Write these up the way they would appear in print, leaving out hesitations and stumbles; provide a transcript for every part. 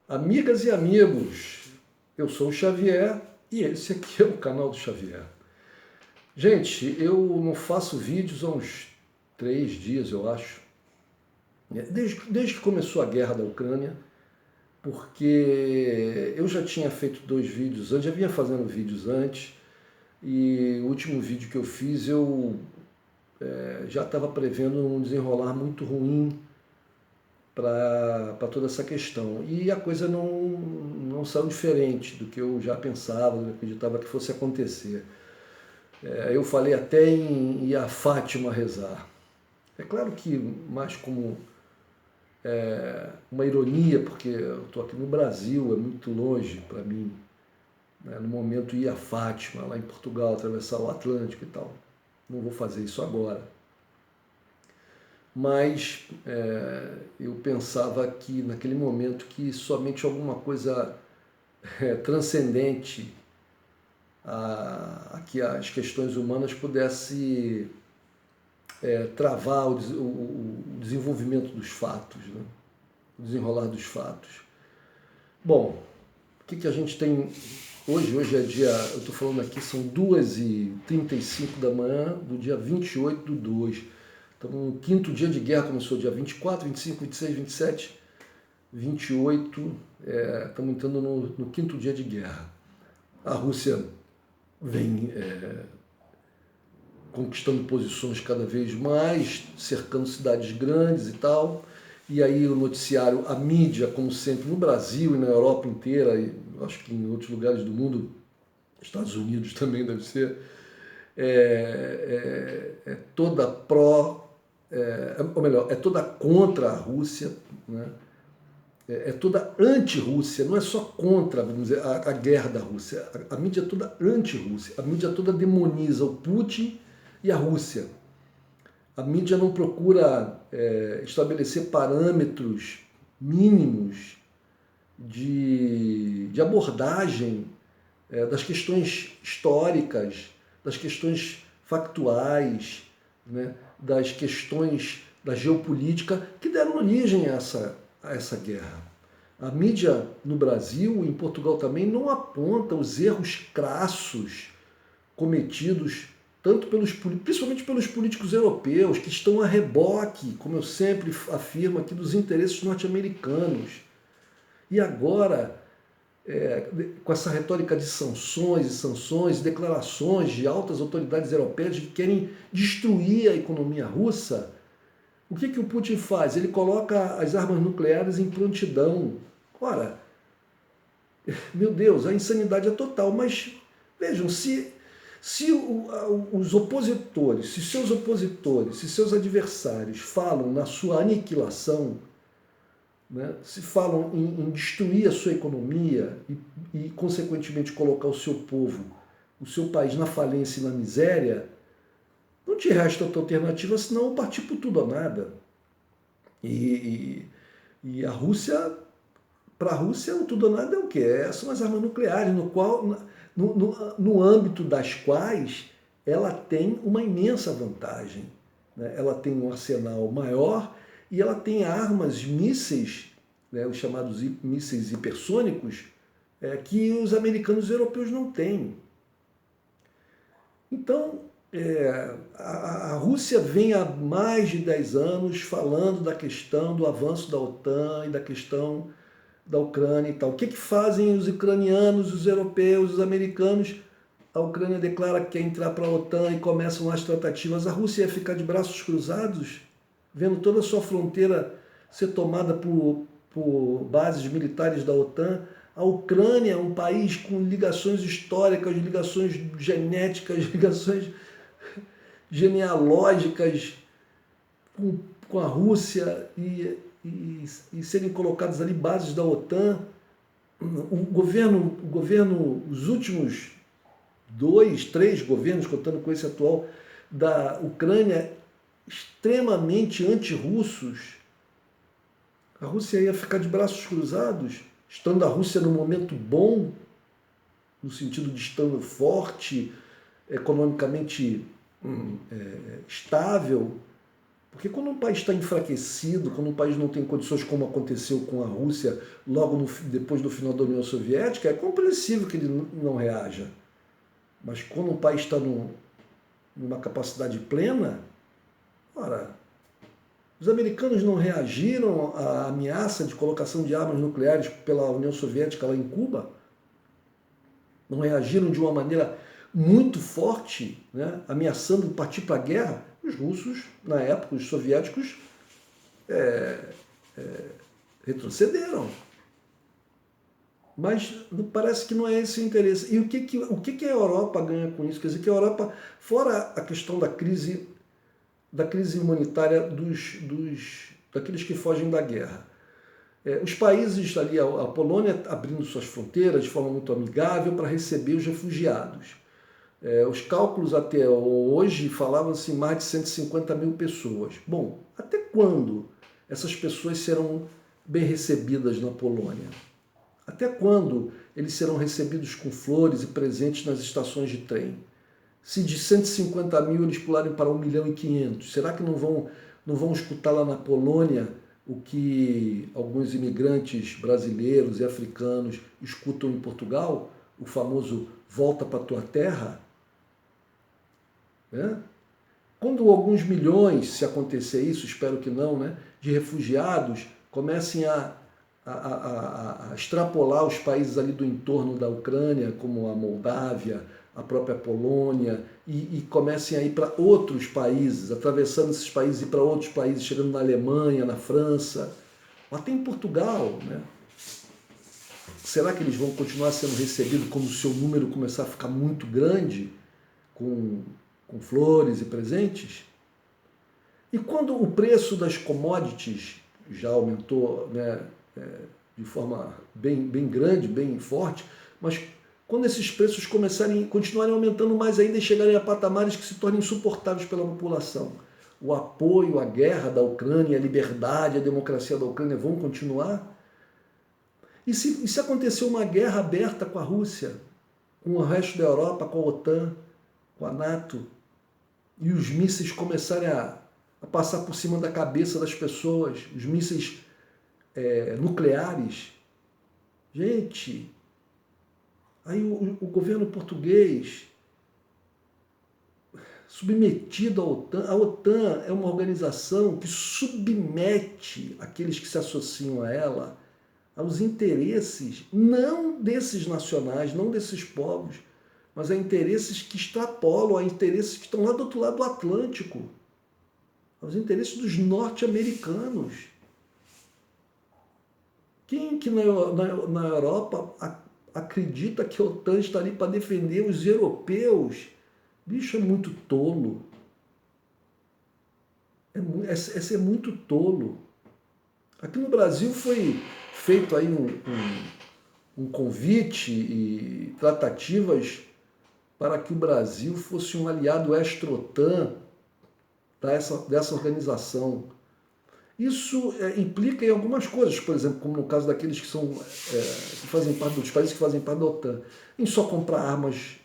Amigas e amigos, eu sou o Xavier e esse aqui é o canal do Xavier. Gente, eu não faço vídeos há uns 3 dias, eu acho, desde que começou a guerra da Ucrânia, porque eu já tinha feito 2 vídeos antes, já vinha fazendo vídeos antes, e o último vídeo que eu fiz eu já estava prevendo um desenrolar muito ruim para toda essa questão. E a coisa não saiu diferente do que eu já pensava, do que eu acreditava que fosse acontecer. Eu falei até em ir a Fátima rezar. É claro que mais como uma ironia, porque eu estou aqui no Brasil, é muito longe para mim, né? No momento ir a Fátima, lá em Portugal, atravessar o Atlântico e tal. Não vou fazer isso agora. Mas eu pensava que naquele momento que somente alguma coisa transcendente a que as questões humanas pudesse travar o desenvolvimento dos fatos, né? O desenrolar dos fatos. Bom, o que a gente tem hoje? Hoje é dia, eu estou falando aqui, são 2h35 da manhã do dia 28/2. Então, no quinto dia de guerra, começou dia 24, 25, 26, 27, 28, estamos entrando no quinto dia de guerra. A Rússia vem conquistando posições cada vez mais, cercando cidades grandes e tal. E aí o noticiário, a mídia, como sempre, no Brasil e na Europa inteira, e acho que em outros lugares do mundo, Estados Unidos também deve ser, é toda pró, ou melhor, é toda contra a Rússia, né? É toda anti-Rússia, não é só contra, vamos dizer, a guerra da Rússia. A mídia é toda anti-Rússia. A mídia toda demoniza o Putin e a Rússia. A mídia não procura estabelecer parâmetros mínimos de abordagem das questões históricas, das questões factuais, né, das questões da geopolítica que deram origem a essa guerra. A mídia no Brasil e em Portugal também não aponta os erros crassos cometidos tanto principalmente pelos políticos europeus, que estão a reboque, como eu sempre afirmo aqui, dos interesses norte-americanos. E agora, com essa retórica de sanções, declarações de altas autoridades europeias que querem destruir a economia russa, o que o Putin faz? Ele coloca as armas nucleares em prontidão. Ora, meu Deus, a insanidade é total, mas vejam, se os opositores, se seus opositores, se seus adversários falam na sua aniquilação, né, se falam em destruir a sua economia consequentemente, colocar o seu povo, o seu país na falência e na miséria, não te resta outra alternativa senão partir por tudo ou nada. E a Rússia, para a Rússia, o tudo ou nada é o quê? São as armas nucleares, no âmbito das quais ela tem uma imensa vantagem, né? Ela tem um arsenal maior e ela tem armas, mísseis, né, os chamados mísseis hipersônicos, que os americanos e os europeus não têm. Então, a Rússia vem há mais de 10 anos falando da questão do avanço da OTAN e da questão da Ucrânia e tal. O que fazem os ucranianos, os europeus, os americanos? A Ucrânia declara que quer entrar para a OTAN e começam as tratativas. A Rússia ia ficar de braços cruzados, vendo toda a sua fronteira ser tomada por bases militares da OTAN. A Ucrânia é um país com ligações históricas, ligações genéticas, ligações genealógicas com a Rússia e serem colocadas ali bases da OTAN. O governo, os últimos 2, 3 governos, contando com esse atual, da Ucrânia, extremamente anti-russos. A Rússia ia ficar de braços cruzados, estando a Rússia num momento bom, no sentido de estando forte, economicamente estável, Porque quando um país está enfraquecido, quando um país não tem condições, como aconteceu com a Rússia logo depois do final da União Soviética, é compreensível que ele não reaja. Mas quando um país está numa capacidade plena, ora, os americanos não reagiram à ameaça de colocação de armas nucleares pela União Soviética lá em Cuba? Não reagiram de uma maneira muito forte, né, ameaçando partir para a guerra? Os russos, na época, os soviéticos, retrocederam. Mas parece que não é esse o interesse. E o que a Europa ganha com isso? Quer dizer, que a Europa, fora a questão da crise humanitária daqueles que fogem da guerra, os países ali, a Polônia abrindo suas fronteiras de forma muito amigável para receber os refugiados. Os cálculos até hoje falavam-se em mais de 150 mil pessoas. Bom, até quando essas pessoas serão bem recebidas na Polônia? Até quando eles serão recebidos com flores e presentes nas estações de trem? Se de 150 mil eles pularem para 1.500.000, será que não vão escutar lá na Polônia o que alguns imigrantes brasileiros e africanos escutam em Portugal? O famoso volta para a tua terra? Quando alguns milhões, se acontecer isso, espero que não, né, de refugiados comecem a extrapolar os países ali do entorno da Ucrânia, como a Moldávia, a própria Polônia, e comecem a ir para outros países, atravessando esses países e ir para outros países, chegando na Alemanha, na França, até em Portugal, né? Será que eles vão continuar sendo recebidos quando o seu número começar a ficar muito grande, com flores e presentes? E quando o preço das commodities já aumentou, né, de forma bem grande, bem forte, mas quando esses preços continuarem aumentando mais ainda e chegarem a patamares que se tornem insuportáveis pela população, o apoio à guerra da Ucrânia, a liberdade, a democracia da Ucrânia vão continuar? E se acontecer uma guerra aberta com a Rússia, com o resto da Europa, com a OTAN, com a NATO, e os mísseis começarem a passar por cima da cabeça das pessoas, os mísseis nucleares? Gente, aí o governo português, submetido à OTAN, a OTAN é uma organização que submete aqueles que se associam a ela aos interesses, não desses nacionais, não desses povos, mas a interesses que extrapolam, a interesses que estão lá do outro lado do Atlântico, aos interesses dos norte-americanos. Quem que na Europa acredita que a OTAN está ali para defender os europeus? Bicho, é muito tolo. Esse é muito tolo. Aqui no Brasil foi feito aí um convite e tratativas para que o Brasil fosse um aliado extra-OTAN dessa organização. Isso implica em algumas coisas, por exemplo, como no caso daqueles que fazem parte dos países que fazem parte da OTAN, em só comprar armas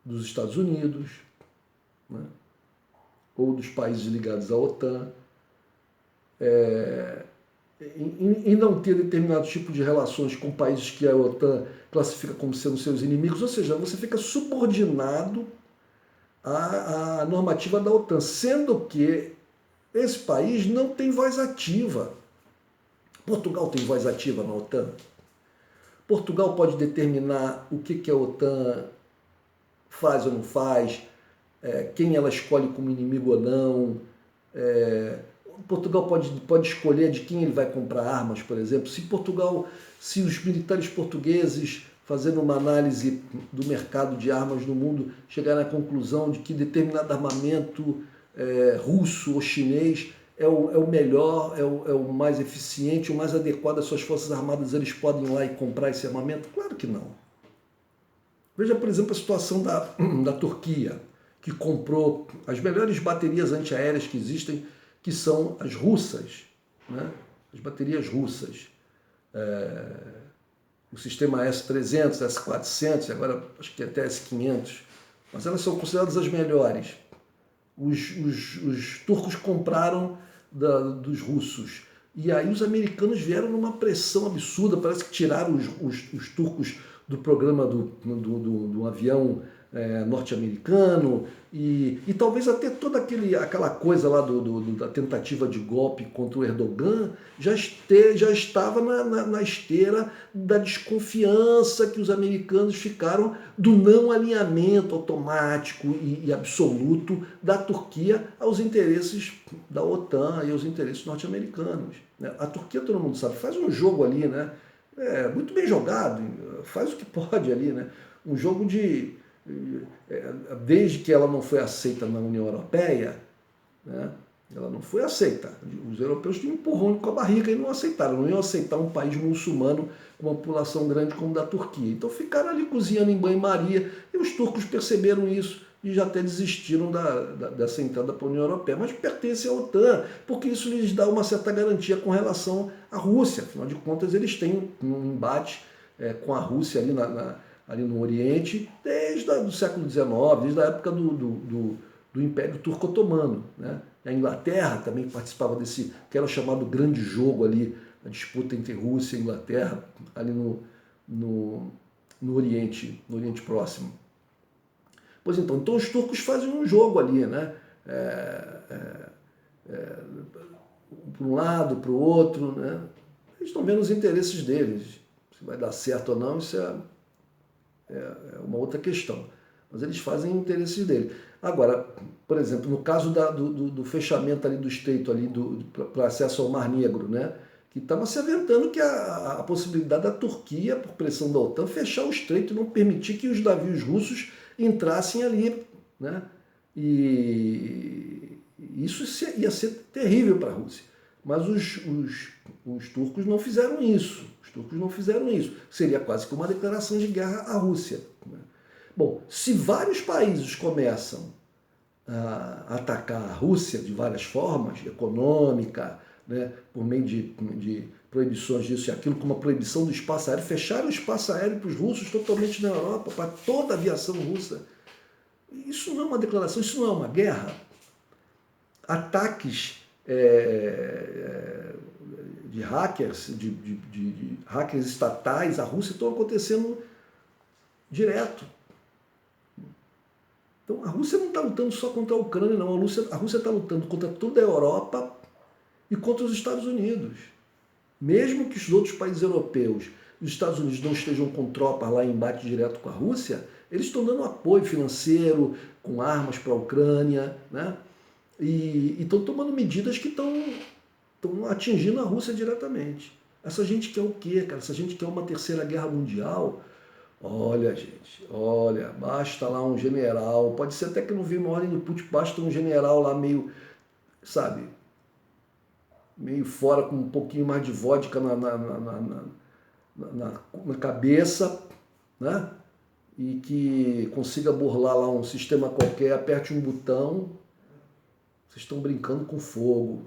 dos Estados Unidos, né, ou dos países ligados à OTAN, em não ter determinado tipo de relações com países que a OTAN classifica como sendo seus inimigos, ou seja, você fica subordinado à normativa da OTAN, sendo que esse país não tem voz ativa. Portugal tem voz ativa na OTAN. Portugal pode determinar o que a OTAN faz ou não faz, quem ela escolhe como inimigo ou não. Portugal pode escolher de quem ele vai comprar armas, por exemplo. Se os militares portugueses, fazendo uma análise do mercado de armas no mundo, chegarem à conclusão de que determinado armamento russo ou chinês é o melhor, é o mais eficiente, o mais adequado às suas forças armadas, eles podem ir lá e comprar esse armamento? Claro que não. Veja, por exemplo, a situação da Turquia, que comprou as melhores baterias antiaéreas que existem, que são as russas, né? As baterias russas. O sistema S-300, S-400, agora acho que até S-500, mas elas são consideradas as melhores. os turcos compraram dos russos. E aí os americanos vieram numa pressão absurda, parece que tiraram os turcos do programa do avião norte-americano, e talvez até toda aquela coisa lá da tentativa de golpe contra o Erdogan já estava na esteira da desconfiança que os americanos ficaram do não alinhamento automático e absoluto da Turquia aos interesses da OTAN e aos interesses norte-americanos. A Turquia, todo mundo sabe, faz um jogo ali, né? Muito bem jogado, faz o que pode ali, né? Um jogo desde que ela não foi aceita na União Europeia, né? Ela não foi aceita. Os europeus tinham um empurrão com a barriga e não aceitaram. Não iam aceitar um país muçulmano com uma população grande como a da Turquia. Então ficaram ali cozinhando em banho-maria e os turcos perceberam isso e já até desistiram dessa entrada para a União Europeia. Mas pertencem à OTAN, porque isso lhes dá uma certa garantia com relação à Rússia. Afinal de contas, eles têm um embate com a Rússia ali no Oriente desde o século XIX, desde a época do Império Turco-Otomano, né? A Inglaterra também participava desse, que era o chamado grande jogo ali, a disputa entre Rússia e Inglaterra, ali no Oriente Próximo. Pois então os turcos fazem um jogo ali, né? Para um lado, para o outro, né? Eles estão vendo os interesses deles. Se vai dar certo ou não, isso é uma outra questão. Mas eles fazem interesses dele. Agora, por exemplo, no caso do fechamento ali do estreito ali para acesso ao Mar Negro, né? Que estava se aventando que a possibilidade da Turquia, por pressão da OTAN, fechar o estreito e não permitir que os navios russos entrassem ali, né? E isso ia ser terrível para a Rússia. Mas os turcos não fizeram isso. Os turcos não fizeram isso. Seria quase que uma declaração de guerra à Rússia, né? Bom, se vários países começam a atacar a Rússia de várias formas, econômica, né, por meio de proibições disso e aquilo, como a proibição do espaço aéreo, fecharam o espaço aéreo para os russos totalmente na Europa, para toda a aviação russa. Isso não é uma declaração, isso não é uma guerra. Ataques de hackers, de hackers estatais à Rússia estão acontecendo direto. Então a Rússia não está lutando só contra a Ucrânia, não. A Rússia está lutando contra toda a Europa e contra os Estados Unidos. Mesmo que os outros países europeus e os Estados Unidos não estejam com tropas lá em embate direto com a Rússia, eles estão dando apoio financeiro, com armas para a Ucrânia, né? E estão tomando medidas que estão atingindo a Rússia diretamente. Essa gente quer o quê, cara? Essa gente quer uma terceira guerra mundial. Olha, gente, olha, basta lá um general, pode ser até que não vi uma ordem do Putin, basta um general lá meio, sabe, meio fora, com um pouquinho mais de vodka na cabeça, né? E que consiga burlar lá um sistema qualquer, aperte um botão, vocês estão brincando com fogo.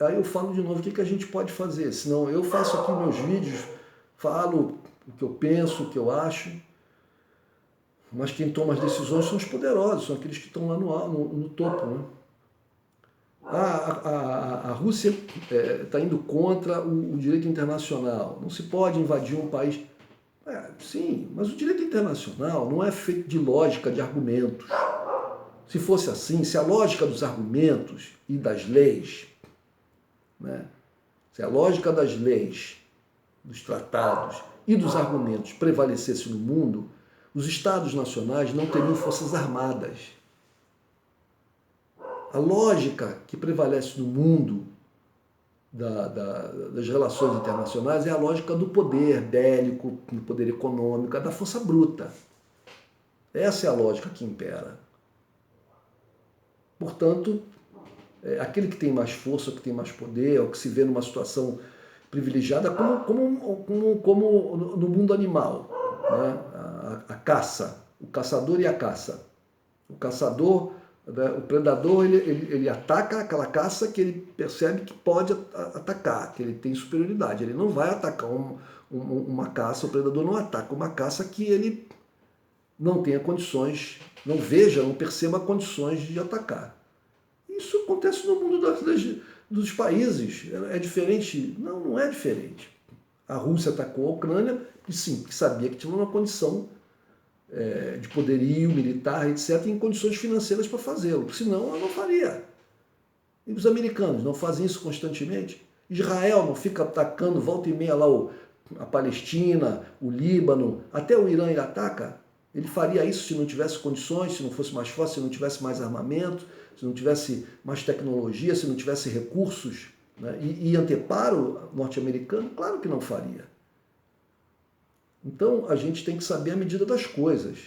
Aí eu falo de novo, o que a gente pode fazer? Senão eu faço aqui meus vídeos, falo o que eu penso, o que eu acho, mas quem toma as decisões são os poderosos, são aqueles que estão lá no topo, né? A Rússia está indo contra o direito internacional. Não se pode invadir um país. Sim, mas o direito internacional não é feito de lógica, de argumentos. Se fosse assim, se a lógica dos argumentos e das leis, né, se a lógica das leis, dos tratados e dos argumentos prevalecesse no mundo, os Estados nacionais não teriam forças armadas. A lógica que prevalece no mundo das relações internacionais é a lógica do poder bélico, do poder econômico, da força bruta. Essa é a lógica que impera. Portanto, aquele que tem mais força, que tem mais poder, ou que se vê numa situação privilegiada, como no mundo animal, né? A caça, o caçador e a caça. O caçador, o predador, ele ataca aquela caça que ele percebe que pode atacar, que ele tem superioridade. Ele não vai atacar uma caça, o predador não ataca uma caça que ele não tenha condições não veja, não perceba condições de atacar. Isso acontece no mundo dos países. É diferente? Não, não é diferente. A Rússia atacou a Ucrânia, e sim, que sabia que tinha uma condição de poderio militar, etc., e em condições financeiras para fazê-lo. Senão, ela não faria. E os americanos não fazem isso constantemente? Israel não fica atacando volta e meia lá a Palestina, o Líbano, até o Irã ele ataca? Ele faria isso se não tivesse condições, se não fosse mais forte, se não tivesse mais armamento, se não tivesse mais tecnologia, se não tivesse recursos, né? E anteparo norte-americano? Claro que não faria. Então a gente tem que saber a medida das coisas.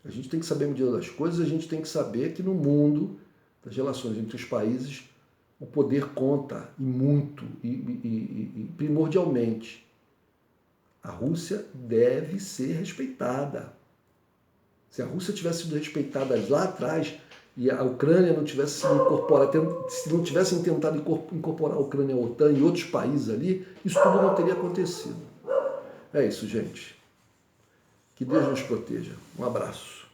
A gente tem que saber a medida das coisas, a gente tem que saber que no mundo das relações entre os países, o poder conta, e muito, e primordialmente. A Rússia deve ser respeitada. Se a Rússia tivesse sido respeitada lá atrás, e a Ucrânia não tivesse sido incorporada, se não tivessem tentado incorporar a Ucrânia à OTAN e outros países ali, isso tudo não teria acontecido. É isso, gente. Que Deus nos proteja. Um abraço.